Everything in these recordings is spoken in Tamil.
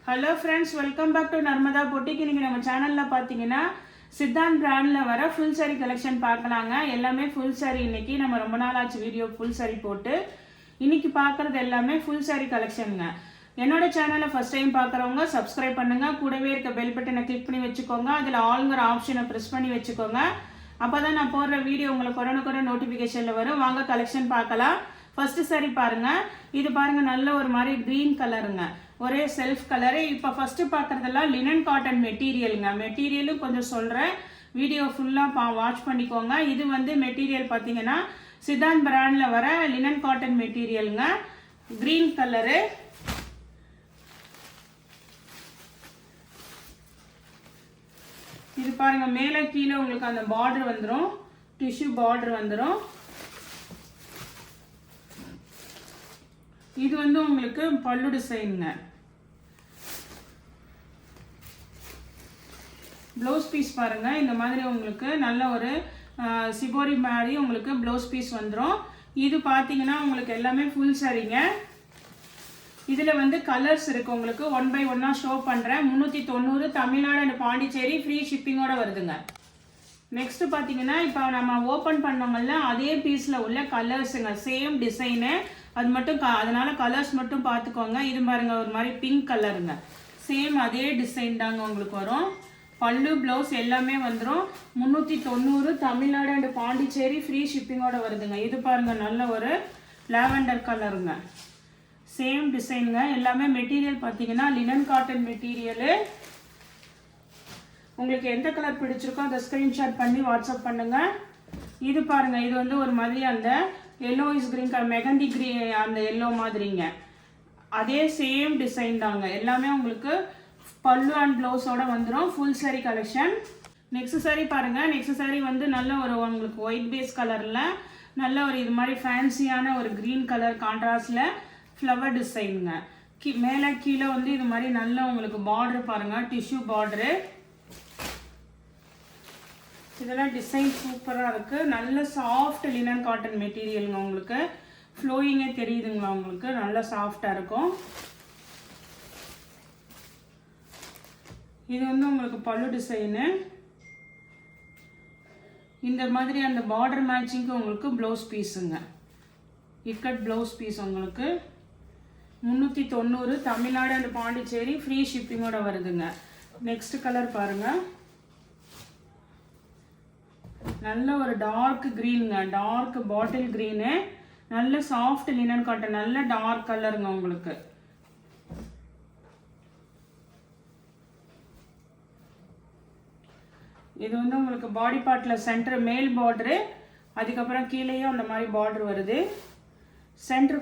Hello friends, welcome back to Narmada boutique. இன்னைக்கு நம்ம சேனலில் பார்த்தீங்கன்னா சித்தாந்த் பிராண்டில் வர ஃபுல் சாரி கலெக்ஷன் பார்க்கலாங்க. எல்லாமே ஃபுல் சாரி. இன்னைக்கு நம்ம ரொம்ப நாள் ஆச்சு வீடியோ ஃபுல் சாரி போட்டு. இன்னைக்கு பார்க்குறது எல்லாமே ஃபுல் சாரி கலெக்ஷனுங்க. என்னோட சேனலை ஃபர்ஸ்ட் டைம் பார்க்குறவங்க சப்ஸ்கிரைப் பண்ணுங்க. கூடவே இருக்க பெல் பட்டனை கிளிக் பண்ணி வச்சுக்கோங்க. அதில் ஆளுங்கிற ஆப்ஷனை ப்ரெஸ் பண்ணி வச்சுக்கோங்க. அப்போ தான் நான் போடுற வீடியோ உங்களுக்கு கொரோனா நோட்டிஃபிகேஷனில் வரும். வாங்க கலெக்ஷன் பார்க்கலாம். ஃபர்ஸ்ட் சாரி பாருங்க. இது பாருங்க, நல்ல ஒரு மாதிரி கிரீன் கலருங்க, ஒரே செல்ஃப் கலரு. இப்போ ஃபர்ஸ்ட் பார்க்குறதெல்லாம் லினன் காட்டன் மெட்டீரியலுங்க. மெட்டீரியலும் கொஞ்சம் சொல்கிறேன், வீடியோ ஃபுல்லாக வாட்ச் பண்ணிக்கோங்க. இது வந்து மெட்டீரியல் பார்த்தீங்கன்னா சித்தாந்த் பிராண்டில் வர லினன் காட்டன் மெட்டீரியலுங்க. Green colour. இது பாருங்க, மேலே கீழே உங்களுக்கு அந்த பார்டர் வந்துடும், டிஷ்யூ பார்டர் வந்துடும். இது வந்து உங்களுக்கு பல்லு டிசைனுங்க. ப்ளவுஸ் பீஸ் பாருங்க, இந்த மாதிரி உங்களுக்கு நல்ல ஒரு சிபோரி மாதிரி உங்களுக்கு ப்ளவுஸ் பீஸ் வந்துடும். இது பார்த்தீங்கன்னா உங்களுக்கு எல்லாமே ஃபுல் சாரிங்க. இதில் வந்து கலர்ஸ் இருக்குது, உங்களுக்கு 1 by 1 ஷோ பண்ணுறேன். 390 தமிழ்நாடு அண்ட் பாண்டிச்சேரி, ஃப்ரீ ஷிப்பிங்கோட வருதுங்க. நெக்ஸ்ட் பார்த்தீங்கன்னா இப்போ நம்ம ஓப்பன் பண்ணோம்ல, அதே பீஸில் உள்ள கலர்ஸுங்க, சேம் டிசைனு. அது மட்டும் அதனால கலர்ஸ் மட்டும் பார்த்துக்கோங்க. இது பாருங்க, ஒரு மாதிரி பிங்க் கலருங்க, சேம் அதே டிசைன் தாங்க உங்களுக்கு வரும். பல்லு ப்ளவுஸ் எல்லாமே வந்துடும். 390 தமிழ்நாடு அண்ட் பாண்டிச்சேரி, ஃப்ரீ ஷிப்பிங்கோட வருதுங்க. இது பாருங்க, நல்ல ஒரு லாவெண்டர் கலருங்க, சேம் டிசைனுங்க. எல்லாமே மெட்டீரியல் பார்த்தீங்கன்னா லினன் காட்டன் மெட்டீரியலு. உங்களுக்கு எந்த கலர் பிடிச்சிருக்கோ அதை ஸ்க்ரீன்ஷாட் பண்ணி வாட்ஸ்அப் பண்ணுங்க. இது பாருங்க, இது வந்து ஒரு மாதிரி அந்த yellow is green colour, mehndi green, அந்த எல்லோ மாதிரிங்க. அதே சேம் டிசைன் தாங்க. எல்லாமே உங்களுக்கு பல்லு அண்ட் ப்ளவுஸோட வந்துடும். Full sorry collection. Next sorry பாருங்க. நெக்ஸ்ட் சாரி வந்து நல்ல ஒரு உங்களுக்கு ஒயிட் பேஸ் கலரில் நல்ல ஒரு இது மாதிரி ஃபேன்சியான ஒரு க்ரீன் கலர் கான்ட்ராஸ்டில் ஃப்ளவர் டிசைனுங்க. மேலே கீழே வந்து இது மாதிரி நல்ல உங்களுக்கு பார்டர் பாருங்க, டிஷ்யூ பார்டரு. இதெல்லாம் டிசைன் சூப்பராக இருக்குது. நல்ல சாஃப்ட் லினன் காட்டன் மெட்டீரியலுங்க. உங்களுக்கு ஃப்ளோயிங்கே தெரியுதுங்களா, உங்களுக்கு நல்லா சாஃப்டாக இருக்கும். இது வந்து உங்களுக்கு பல்லு டிசைனு. இந்த மாதிரி அந்த பார்டர் மேட்சிங்க்கு உங்களுக்கு ப்ளவுஸ் பீஸுங்க, இக்கட் ப்ளவுஸ் பீஸ் உங்களுக்கு 390 தமிழ்நாடு அண்ட் பாண்டிச்சேரி, ஃப்ரீ ஷிப்பிங்கோட வருதுங்க. நெக்ஸ்ட் கலர் பாருங்கள், நல்ல ஒரு டார்க் க்ரீனுங்க, டார்க் பாட்டில் க்ரீனு. நல்ல சாஃப்ட் லினன் காட்டன், நல்ல டார்க் கலருங்க உங்களுக்கு. இது வந்து உங்களுக்கு பாடி பார்ட்டில் சென்டர் மேல் பார்டரு, அதுக்கப்புறம் கீழேயும் அந்த மாதிரி பார்டர் வருது. சென்டர்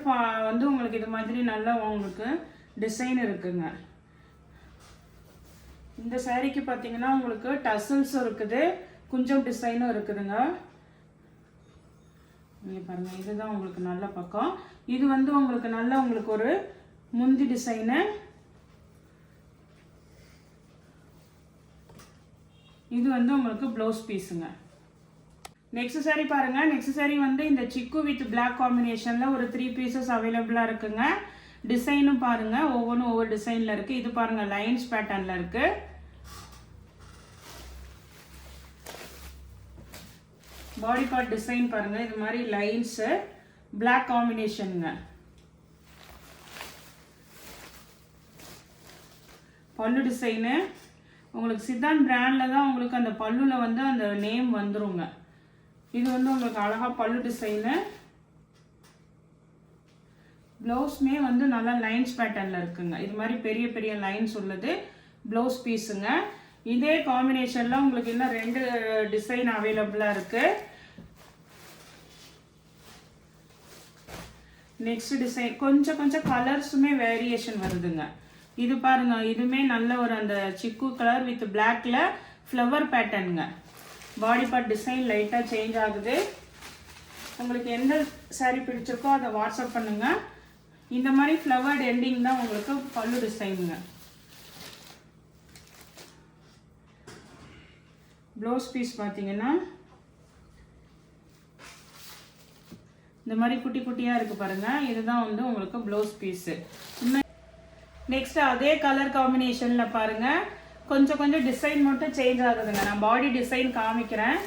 வந்து உங்களுக்கு இது மாதிரி நல்லா உங்களுக்கு டிசைன் இருக்குங்க. இந்த சாரீக்கு பார்த்தீங்கன்னா உங்களுக்கு டசல்ஸும் இருக்குது, கொஞ்சம் டிசைனும் இருக்குதுங்க. இங்கே பாருங்கள், இதுதான் உங்களுக்கு நல்ல பக்கம். இது வந்து உங்களுக்கு நல்ல உங்களுக்கு ஒரு முந்தி டிசைனு. இது வந்து உங்களுக்கு ப்ளவுஸ் பீஸுங்க. நெக்ஸ்ட் சாரி பாருங்க. நெக்ஸ்ட் சாரி வந்து இந்த சிக்கு வித் பிளாக் காம்பினேஷனில் ஒரு 3 பீசஸ் அவைலபிளாக இருக்குங்க. டிசைனும் பாருங்க, ஒவ்வொன்றும் ஒவ்வொரு டிசைனில் இருக்குது. இது பாருங்க, லைன்ஸ் பேட்டர்னில் இருக்குது. பாடி பார்ட் டிசைன் பாருங்க, இது மாதிரி லைன்ஸ் பிளாக் காம்பினேஷனுங்க. பல்லு டிசைனு உங்களுக்கு சித்தாந்த் பிராண்டில் தான் உங்களுக்கு அந்த பல்லுல வந்து அந்த நேம் வந்துருங்க. இது வந்து உங்களுக்கு அழகா பல்லு டிசைனு. ப்ளவுஸ்மே வந்து நல்லா லைன்ஸ் பேட்டர்னில் இருக்குங்க. இது மாதிரி பெரிய பெரிய லைன்ஸ் உள்ளது ப்ளவுஸ் பீஸுங்க. இதே காம்பினேஷனில் உங்களுக்கு இன்னும் 2 டிசைன் அவைலபிளாக இருக்குது. நெக்ஸ்ட் டிசைன் கொஞ்சம் கொஞ்சம் கலர்ஸுமே வேரியேஷன் வருதுங்க. இது பாருங்க, இதுவுமே நல்ல ஒரு அந்த சிக்கு கலர் வித் பிளாக்ல ஃப்ளவர் பேட்டர்னுங்க. பாடி பார்ட் டிசைன் லைட்டாக சேஞ்ச் ஆகுது. உங்களுக்கு எந்த சாரீ பிடிச்சிருக்கோ அதை வாட்ஸ்அப் பண்ணுங்க. இந்த மாதிரி ஃப்ளவர் எண்டிங் தான் உங்களுக்கு பல்லு டிசைனுங்க. ப்ளவுஸ் பீஸ் பார்த்தீங்கன்னா இந்த மாதிரி குட்டி குட்டியாக இருக்குது பாருங்கள். இதுதான் வந்து உங்களுக்கு ப்ளவுஸ் பீஸு. நெக்ஸ்ட் அதே கலர் காம்பினேஷன்ல பாருங்க, கொஞ்சம் கொஞ்சம் டிசைன் மட்டும் சேஞ்ச் ஆகுதுங்க. நான் பாடி டிசைன் காமிக்கிறேன்.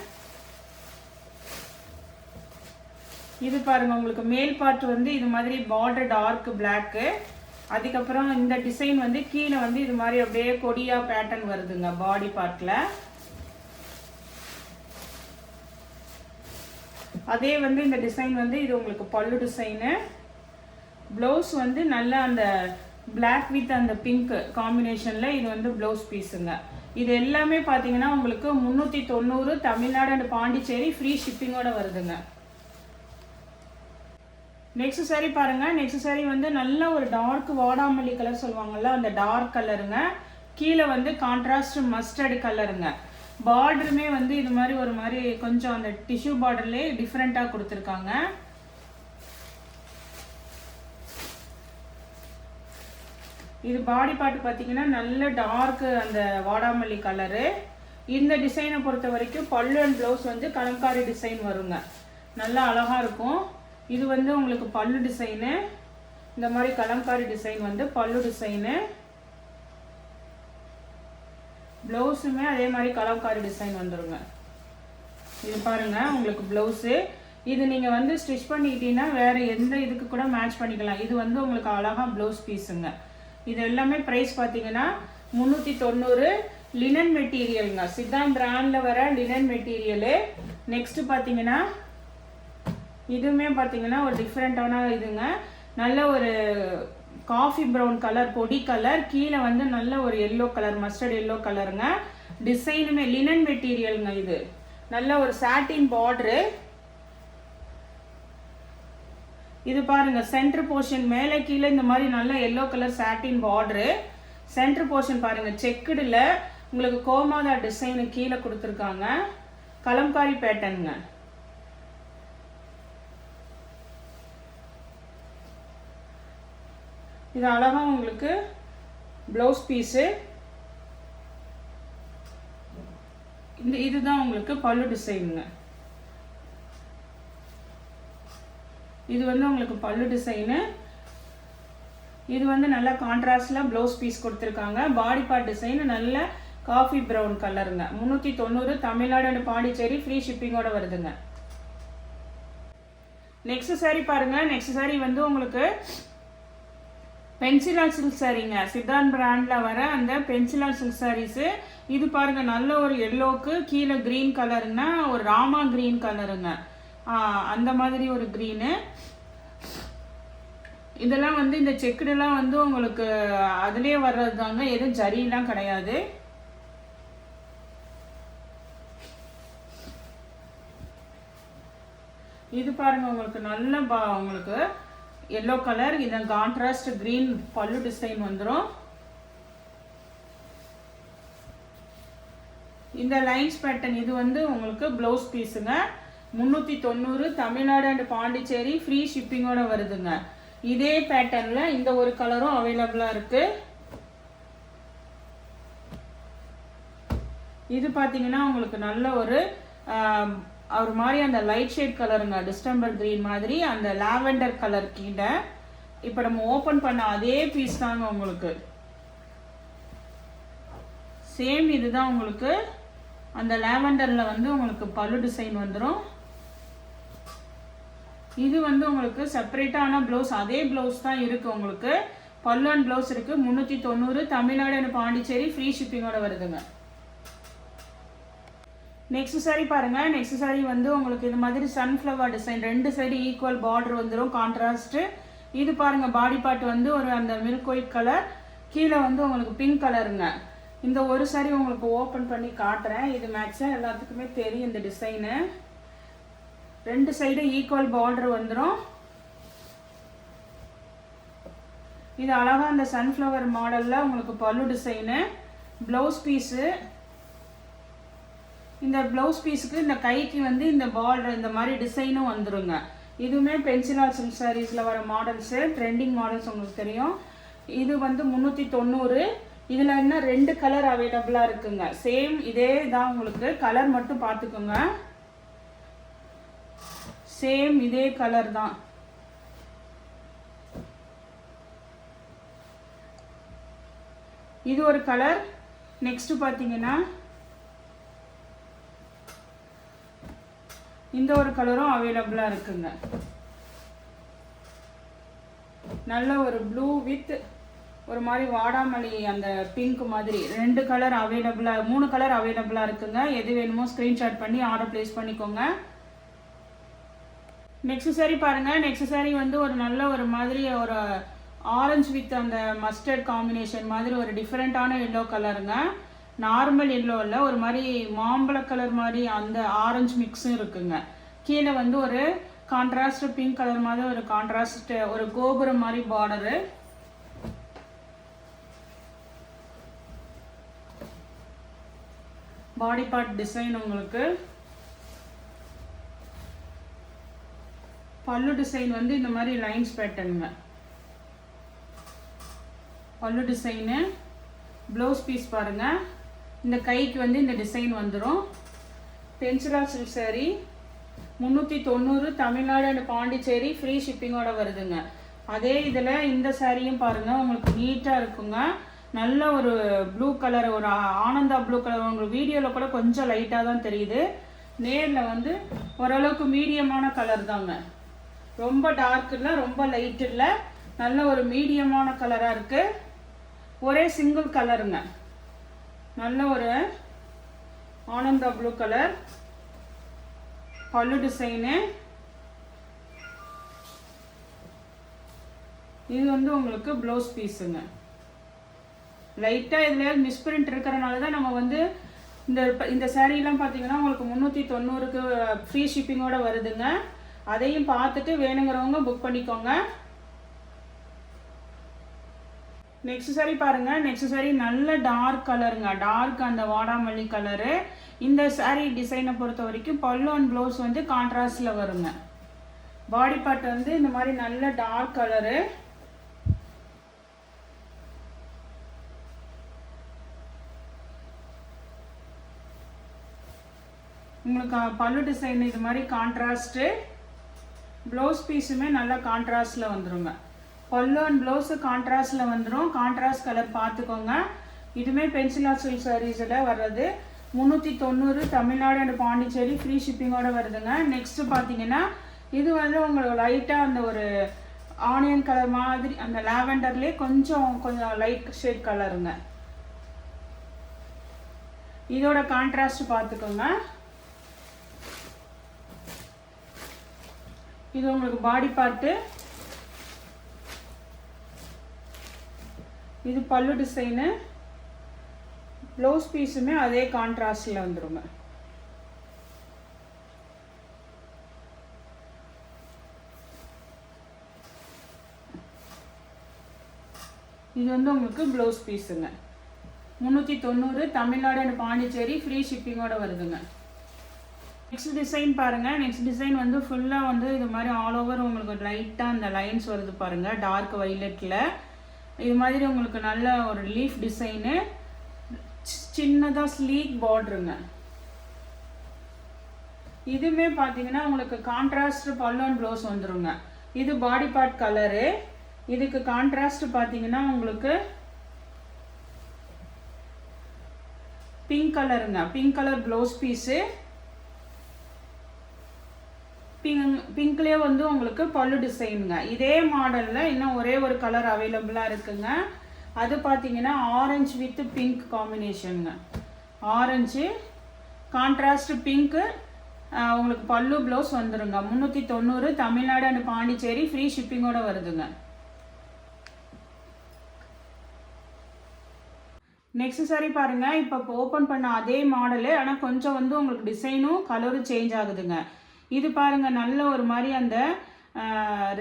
இது பாருங்க, உங்களுக்கு மேல் பார்ட் வந்து இது மாதிரி பார்டர் டார்க் பிளாக். அதுக்கப்புறம் இந்த டிசைன் வந்து கீழே வந்து இது மாதிரி அப்படியே கொடியா பேட்டர்ன் வருதுங்க பாடி பார்ட்ல. அதே வந்து இந்த டிசைன் வந்து இது உங்களுக்கு பல்லு டிசைனு. ப்ளவுஸ் வந்து நல்லா அந்த பிளாக் வித் அந்த பிங்க் காம்பினேஷன்ல இது வந்து ப்ளவுஸ் பீஸுங்க. இது எல்லாமே பார்த்தீங்கன்னா உங்களுக்கு 390 தமிழ்நாடு அண்ட் பாண்டிச்சேரி ஃப்ரீ ஷிப்பிங்கோட வருதுங்க. நெக்ஸ்ட் சாரி பாருங்க. நெக்ஸ்ட் சாரி வந்து நல்ல ஒரு டார்க் வாடாமல்லி கலர் சொல்லுவாங்கல்ல, அந்த டார்க் கலருங்க. கீழே வந்து கான்ட்ராஸ்ட் மஸ்டர்டு கலருங்க. பார்டருமே வந்து இது மாதிரி ஒரு மாதிரி கொஞ்சம் அந்த டிஷ்யூ பார்டர்லேயே டிஃப்ரெண்ட்டாக கொடுத்துருக்காங்க. இது பாடி பார்ட் பார்த்தீங்கன்னா நல்ல டார்க் அந்த வாடாமல்லி கலரு. இந்த டிசைனை பொறுத்த வரைக்கும் பல்லு அண்ட் ப்ளவுஸ் வந்து கலம்காரி டிசைன் வருங்க. நல்லா அழகாக இருக்கும். இது வந்து உங்களுக்கு பல்லு டிசைனு. இந்த மாதிரி கலம்காரி டிசைன் வந்து பல்லு டிசைனு. ப்ளவுஸுமே அதே மாதிரி கலம்காரி டிசைன் வந்துருங்க. இது பாருங்க உங்களுக்கு ப்ளவுஸு. இது நீங்கள் வந்து ஸ்டிச் பண்ணிக்கிட்டீங்கன்னா வேறு எந்த இதுக்கு கூட மேட்ச் பண்ணிக்கலாம். இது வந்து உங்களுக்கு அழகாக ப்ளவுஸ் பீஸுங்க. இது எல்லாமே ப்ரைஸ் பார்த்தீங்கன்னா 390 லினன் மெட்டீரியலுங்க. சித்தாந்த் பிராண்டில் வர லினன் மெட்டீரியலு. நெக்ஸ்ட் பார்த்தீங்கன்னா இதுவுமே பார்த்தீங்கன்னா ஒரு டிஃப்ரெண்ட்டான இதுங்க. நல்ல ஒரு காஃபி ப்ரௌன் கலர், பொடி கலர். கீழே வந்து நல்ல ஒரு எல்லோ கலர், மஸ்டர்ட் எல்லோ கலருங்க. டிசைனுமே லினன் மெட்டீரியலுங்க. இது நல்ல ஒரு சாட்டின் பார்டரு. இது பாருங்க சென்டர் போர்ஷன் மேலே கீழே இந்த மாதிரி நல்ல எல்லோ கலர் சாட்டின் பார்டரு. சென்டர் போர்ஷன் பாருங்க செக்குடுல உங்களுக்கு கோமாதா டிசைனு கீழே கொடுத்துருக்காங்க. கலம்காரி பேட்டர்னுங்க. இது அழகா உங்களுக்கு ப்ளவுஸ் பீஸு. இதுதான் உங்களுக்கு பல்லு டிசைனுங்க. இது வந்து உங்களுக்கு பல்லு டிசைனு. இது வந்து நல்லா கான்ட்ராஸ்ட்ல ப்ளவுஸ் பீஸ் கொடுத்துருக்காங்க. பாடி பார்ட் டிசைன் நல்ல காஃபி ப்ரௌன் கலருங்க. 390 தமிழ்நாடு அண்ட் பாண்டிச்சேரி ஃப்ரீ ஷிப்பிங்கோட வருதுங்க. நெக்ஸ்ட் சாரி பாருங்க. நெக்ஸ்ட் சாரி வந்து உங்களுக்கு பென்சிலா சில்க் சாரீங்க. சித்தாந்த் பிராண்டில் வர அந்த பென்சிலா சில்க் சாரீஸு. இது பாருங்க நல்ல ஒரு எல்லோக்கு கீழே க்ரீன் கலருங்க, ஒரு ராமா க்ரீன் கலருங்க. அந்த மாதிரி ஒரு க்ரீனு. இதெல்லாம் வந்து இந்த செக்குடெல்லாம் வந்து உங்களுக்கு அதுலேயே வர்றது தாங்க, எதுவும் ஜரியெல்லாம் கிடையாது. இது பாருங்க உங்களுக்கு நல்ல உங்களுக்கு எல்லோ கலர், இந்த கான்ட்ராஸ்ட் கிரீன் பல்லு டிசைன் வந்துடும். இந்த லைன்ஸ் பேட்டர்ன் இது வந்து உங்களுக்கு ப்ளவுஸ் பீஸுங்க. 390 தமிழ்நாடு அண்ட் பாண்டிச்சேரி ஃப்ரீ ஷிப்பிங்கோட வருதுங்க. இதே பேட்டர்ன்ல இந்த ஒரு கலரும் அவைலபிளா இருக்கு. இது பாத்தீங்கன்னா உங்களுக்கு நல்ல ஒரு மாதிரி அந்த லைட் ஷேட் கலருங்க, டிஸ்டம்பர் கிரீன் மாதிரி அந்த லாவெண்டர் கலர் கீழே. இப்போ நம்ம ஓப்பன் பண்ண அதே பீஸ் தாங்க உங்களுக்கு. சேம் இதுதான் உங்களுக்கு அந்த லாவெண்டர்ல வந்து உங்களுக்கு பல்லு டிசைன் வந்துடும். இது வந்து உங்களுக்கு செப்பரேட்டான ப்ளவுஸ், அதே ப்ளவுஸ் தான் இருக்கு உங்களுக்கு. பல்லு அண்ட் ப்ளவுஸ் இருக்கு. 390 தமிழ்நாடு அண்ட் பாண்டிச்சேரி ஃப்ரீ ஷிப்பிங்கோட வருதுங்க. நெக்ஸ்ட் சாரி பாருங்க. நெக்ஸ்ட் சாரி வந்து உங்களுக்கு இது மாதிரி சன்ஃப்ளவர் டிசைன், ரெண்டு சைடு ஈக்குவல் பார்டர் வந்துடும் கான்ட்ராஸ்ட். இது பாருங்க பாடி பார்ட் வந்து ஒரு அந்த மில்க் ஒயிட் கலர், கீழே வந்து உங்களுக்கு பிங்க் கலருங்க. இந்த ஒரு சாரி உங்களுக்கு ஓப்பன் பண்ணி காட்டுறேன். இது மேக்ஸிமம் எல்லாத்துக்குமே தெரியும் இந்த டிசைனு. ரெண்டு சைடு ஈக்குவல் பார்டர் வந்துடும். இது அழகா அந்த சன்ஃப்ளவர் மாடல்ல உங்களுக்கு பல்லு டிசைனு. Blouse piece. இந்த ப்ளவுஸ் பீஸுக்கு இந்த கைக்கு வந்து இந்த பார்டர் இந்த மாதிரி டிசைனும் வந்துருங்க. இதுவுமே பென்சிலா சில்க் சாரீஸில் வர மாடல்ஸு, ட்ரெண்டிங் மாடல்ஸ் உங்களுக்கு தெரியும். இது வந்து 390. இதில் இன்னும் 2 கலர் அவைலபிளாக இருக்குங்க. சேம் இதே தான் உங்களுக்கு, கலர் மட்டும் பார்த்துக்கோங்க. சேம் இதே கலர் தான். இது ஒரு கலர். நெக்ஸ்ட் பார்த்தீங்கன்னா இந்த ஒரு கலரும் அவைலபிளாக இருக்குங்க. நல்ல ஒரு ப்ளூ வித் ஒரு மாதிரி வாடாமல்லி அந்த பிங்க் மாதிரி 2 கலர் அவைலபிளாக 3 கலர் அவைலபிளாக இருக்குங்க. எது வேணுமோ ஸ்க்ரீன்ஷாட் பண்ணி ஆர்டர் ப்ளேஸ் பண்ணிக்கோங்க. நெக்ஸ்ட் சாரி பாருங்கள். நெக்ஸ்ட் சாரி வந்து ஒரு நல்ல ஒரு மாதிரி ஒரு ஆரஞ்சு வித் அந்த மஸ்டர்ட் காம்பினேஷன் மாதிரி ஒரு டிஃப்ரெண்ட்டான எல்லோ கலருங்க. நார்மல் எல்லோ இல்லை, ஒரு மாதிரி மாம்பழ கலர் மாதிரி அந்த ஆரஞ்சு மிக்ஸும் இருக்குங்க. கீழே வந்து ஒரு கான்ட்ராஸ்ட் பிங்க் கலர் மாதிரி ஒரு கான்ட்ராஸ்ட் ஒரு கோபுரம் மாதிரி பார்டரு. பாடி பார்ட் டிசைன் உங்களுக்கு பல்லு டிசைன் வந்து இந்த மாதிரி லைன்ஸ் பேட்டர்னுங்க. பல்லு டிசைனு. ப்ளவுஸ் பீஸ் பாருங்கள். இந்த கைக்கு வந்து இந்த டிசைன் வந்துடும். பென்சிலா silk sari 390 Tamil Nadu and Pondicherry free ஷிப்பிங்கோட வருதுங்க. அதே இதில் இந்த சாரியும் பாருங்கள் உங்களுக்கு நீட்டாக இருக்குங்க. நல்ல ஒரு ப்ளூ கலர் ஒரு ஆனந்தா ப்ளூ கலர் உங்களுக்கு வீடியோவில் கூட கொஞ்சம் லைட்டாக தான் தெரியுது. நேரில் வந்து ஓரளவுக்கு மீடியமான கலர் தாங்க. ரொம்ப டார்க் இல்லை, ரொம்ப லைட் இல்லை, நல்ல ஒரு மீடியமான கலராக இருக்குது. ஒரே சிங்கிள் கலருங்க. நல்ல ஒரு ஆனந்தா ப்ளூ கலர். பல்லு டிசைனு. இது வந்து உங்களுக்கு ப்ளவுஸ் பீஸுங்க. லைட்டாக இதில் மிஸ்பிரிண்ட் இருக்கிறனால தான் நம்ம வந்து இந்த சாரீலாம் பார்த்தீங்கன்னா உங்களுக்கு 390க்கு ஃப்ரீ ஷிப்பிங்கோட வருதுங்க. அதையும் பார்த்துட்டு வேணுங்கிறவங்க புக் பண்ணிக்கோங்க. நெக்ஸ்ட் சாரி பாருங்க. நெக்ஸ்ட் சாரி நல்ல டார்க் கலருங்க. டார்க் அந்த வாடாமல்லி கலரு. இந்த சாரி டிசைனை பொறுத்த வரைக்கும் பல்லு அண்ட் ப்ளவுஸ் வந்து கான்ட்ராஸ்டில் வருங்க. பாடி பார்ட் வந்து இந்த மாதிரி நல்ல டார்க் கலரு. உங்களுக்கு பல்லு டிசைன் இது மாதிரி கான்ட்ராஸ்ட்டு. ப்ளவுஸ் பீஸுமே நல்லா கான்ட்ராஸ்டில் வந்துடுங்க. பல்லு அண்ட் ப்ளவுஸு கான்ட்ராஸ்டில் வந்துடும். கான்ட்ராஸ்ட் கலர் பார்த்துக்கோங்க. இதுவுமே பென்சிலா சில்க் சாரீஸில் வர்றது 390 தமிழ்நாடு அண்ட் பாண்டிச்சேரி ஃப்ரீ ஷிப்பிங்கோட வருதுங்க. நெக்ஸ்ட்டு பார்த்தீங்கன்னா இது வந்து உங்களுக்கு லைட்டாக அந்த ஒரு ஆனியன் கலர் மாதிரி அந்த லாவெண்டர்லேயே கொஞ்சம் லைட் ஷேட் கலருங்க. இதோட கான்ட்ராஸ்ட் பார்த்துக்கோங்க. இது உங்களுக்கு பாடி பார்ட்டு. இது பல்லு டிசைனு. ப்ளவுஸ் பீஸுமே அதே கான்ட்ராஸ்டில் வந்துடுங்க. இது வந்து உங்களுக்கு ப்ளவுஸ் பீஸுங்க. 390 தமிழ்நாடு அண்ட் பாண்டிச்சேரி ஃப்ரீ ஷிப்பிங்கோட வருதுங்க. நெக்ஸ்ட் டிசைன் பாருங்கள். நெக்ஸ்ட் டிசைன் வந்து ஃபுல்லாக வந்து இது மாதிரி ஆல் ஓவர் உங்களுக்கு லைட்டாக அந்த லைன்ஸ் வருது பாருங்கள் டார்க் வைலட்டில். இது மாதிரி உங்களுக்கு நல்ல ஒரு லீஃப் டிசைனு. சின்னதாக ஸ்லீக் பார்டருங்க. இதுவுமே பார்த்தீங்கன்னா உங்களுக்கு கான்ட்ராஸ்ட் பல்லு அண்ட் ப்ளவுஸ் வந்துடுங்க. இது பாடி பார்ட் கலரு. இதுக்கு கான்ட்ராஸ்ட் பார்த்தீங்கன்னா உங்களுக்கு பிங்க் கலருங்க. Pink colour blouse piece. பிங்க்லேயே வந்து உங்களுக்கு பல்லு டிசைனுங்க. இதே மாடலில் இன்னும் ஒரே ஒரு கலர் அவைலபிளாக இருக்குங்க. அது பார்த்தீங்கன்னா ஆரஞ்சு வித் பிங்க் காம்பினேஷனுங்க. ஆரஞ்சு கான்ட்ராஸ்ட் பிங்க்கு உங்களுக்கு பல்லு ப்ளவுஸ் வந்துடுங்க. 390 தமிழ்நாடு அண்ட் பாண்டிச்சேரி ஃப்ரீ ஷிப்பிங்கோட வருதுங்க. நெக்ஸ்ட் சாரி பாருங்கள். இப்போ ஓப்பன் பண்ண அதே மாடலு, ஆனால் கொஞ்சம் வந்து உங்களுக்கு டிசைனும் கலரும் சேஞ்ச் ஆகுதுங்க. இது பாருங்கள் நல்ல ஒரு மாதிரி அந்த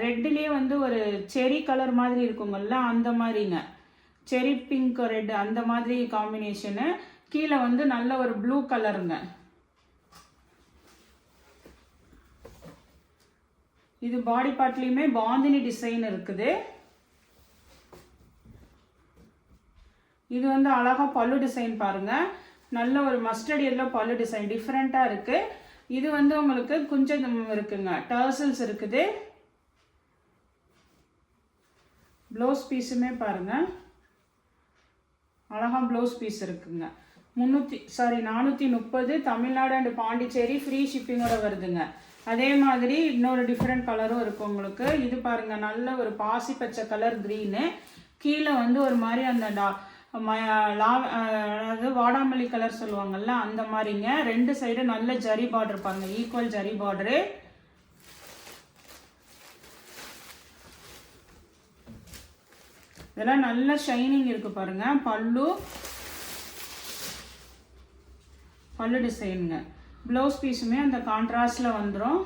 ரெட்லேயே வந்து ஒரு செரி கலர் மாதிரி இருக்குங்கள்ல அந்த மாதிரிங்க. செரி பிங்க் ரெட் அந்த மாதிரி காம்பினேஷனு. கீழே வந்து நல்ல ஒரு ப்ளூ கலருங்க. இது பாடி பார்ட்லேயுமே பாந்தினி டிசைன் இருக்குது. இது வந்து அழகாக பல்லு டிசைன் பாருங்கள். நல்ல ஒரு மஸ்டர்ட் எல்லோ பல்லு டிசைன் டிஃப்ரெண்ட்டாக இருக்குது. இது வந்து உங்களுக்கு கொஞ்சம் இருக்குங்க. டர்சல்ஸ் இருக்குது. ப்ளவுஸ் பீஸுமே பாருங்கள் அழகா ப்ளவுஸ் பீஸ் இருக்குங்க. 430 தமிழ்நாடு அண்ட் பாண்டிச்சேரி ஃப்ரீ ஷிப்பிங்கோட வருதுங்க. அதே மாதிரி இன்னொரு டிஃப்ரெண்ட் கலரும் இருக்குது உங்களுக்கு. இது பாருங்கள், நல்ல ஒரு பாசி பச்சை கலர் க்ரீனு, கீழே வந்து ஒரு மாதிரி அந்த அதாவது வாடாமல்லி கலர் சொல்லுவாங்கள்ல அந்த மாதிரிங்க. 2 சைடு நல்ல ஜரி பார்டர் பாருங்க, ஈக்குவல் ஜரி பார்டரு. இதெல்லாம் நல்ல ஷைனிங் இருக்கு பாருங்க. பல்லு டிசைனுங்க. ப்ளவுஸ் பீஸுமே அந்த கான்ட்ராஸ்ட்ல வந்துடும்.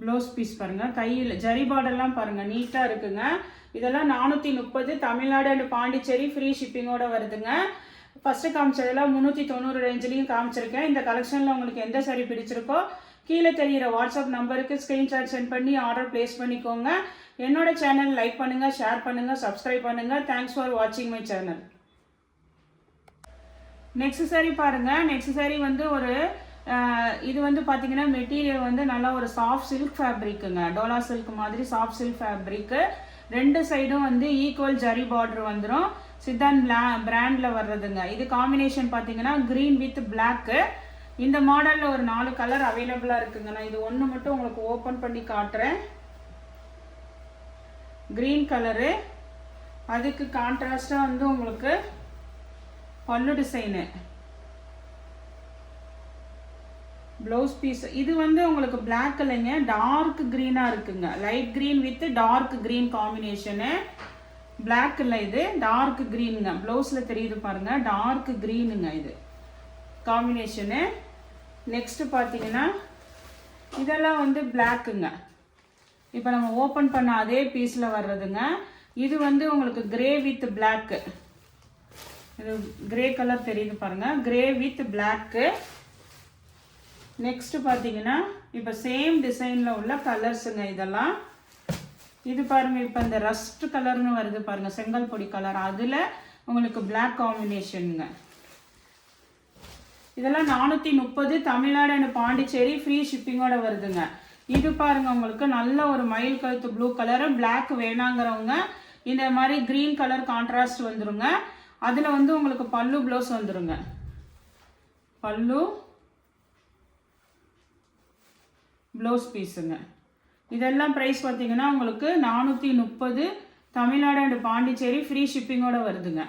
ப்ளவுஸ் பீஸ் பாருங்க, கையில் ஜரி பார்டர்லாம் பாருங்க நீட்டா இருக்குங்க. இதெல்லாம் 430 தமிழ்நாடு அண்ட் பாண்டிச்சேரி ஃப்ரீ ஷிப்பிங்கோட வருதுங்க. ஃபர்ஸ்ட் காமிச்சதெல்லாம் 390 ரேஞ்சிலையும் காமிச்சிருக்கேன். இந்த கலெக்ஷன்ல உங்களுக்கு எந்த சாரி பிடிச்சிருக்கோ கீழே தெரிகிற வாட்ஸ்அப் நம்பருக்கு ஸ்க்ரீன்ஷாட் சென்ட் பண்ணி ஆர்டர் பிளேஸ் பண்ணிக்கோங்க. என்னோட சேனல் லைக் பண்ணுங்க, ஷேர் பண்ணுங்க, சப்ஸ்கிரைப் பண்ணுங்க. தேங்க்ஸ் ஃபார் வாட்சிங் மை சேனல். நெக்ஸ்ட் சாரி பாருங்க. நெக்ஸ்ட் சாரி வந்து ஒரு இது வந்து பார்த்தீங்கன்னா மெட்டீரியல் வந்து நல்லா ஒரு சாஃப்ட் சில்க் ஃபேப்ரிக்குங்க. டோலா சில்க் மாதிரி சாஃப்ட் சில்க் ஃபேப்ரிக்கு. 2 சைடும் வந்து ஈக்குவல் ஜரி பார்டர் வந்துடும். சித்தான் பிராண்டில் வர்றதுங்க. இது காம்பினேஷன் பார்த்தீங்கன்னா க்ரீன் வித் பிளாக்கு. இந்த மாடலில் ஒரு 4 கலர் அவைலபிளாக இருக்குங்க. நான் இது ஒன்று மட்டும் உங்களுக்கு ஓப்பன் பண்ணி காட்டுறேன். க்ரீன் கலரு, அதுக்கு கான்ட்ராஸ்டாக வந்து உங்களுக்கு பல்லு டிசைனு, ப்ளவுஸ் பீஸ். இது வந்து உங்களுக்கு பிளாக் இல்லைங்க, டார்க் க்ரீனாக இருக்குங்க. Light green with dark green combination. Black இல்லை, இது டார்க் க்ரீனுங்க. ப்ளவுஸில் தெரியுது பாருங்கள், டார்க் க்ரீனுங்க இது காம்பினேஷனு. நெக்ஸ்ட் பார்த்தீங்கன்னா இதெல்லாம் வந்து பிளாக்குங்க. இப்போ நம்ம ஓப்பன் பண்ண அதே பீஸில் வர்றதுங்க. இது வந்து உங்களுக்கு கிரே வித் பிளாக்கு. இது கிரே கலர் தெரியுது பாருங்க, கிரே வித் பிளாக்கு. நெக்ஸ்ட் பார்த்தீங்கன்னா இப்போ சேம் டிசைனில் உள்ள கலர்ஸுங்க இதெல்லாம். இது பாருங்க, இப்போ இந்த ரஸ்ட் கலர்னு வருது பாருங்க, செங்கல் பொடி கலர், அதில் உங்களுக்கு பிளாக் காம்பினேஷனுங்க. இதெல்லாம் 430 தமிழ்நாடு அண்ட் பாண்டிச்சேரி ஃப்ரீ ஷிப்பிங்கோட வருதுங்க. இது பாருங்க, உங்களுக்கு நல்ல ஒரு மயில் கழுத்து ப்ளூ கலரு. பிளாக் வேணாங்கிறவங்க இந்த மாதிரி கிரீன் கலர் கான்ட்ராஸ்ட் வந்துருங்க. அதில் வந்து உங்களுக்கு பல்லு ப்ளவுஸ் வந்துருங்க. பல்லு ப்ளவுஸ் பீஸுங்க. இதெல்லாம் ப்ரைஸ் பார்த்தீங்கன்னா உங்களுக்கு 430 தமிழ்நாடு அண்ட் பாண்டிச்சேரி ஃப்ரீ ஷிப்பிங்கோட வருதுங்க.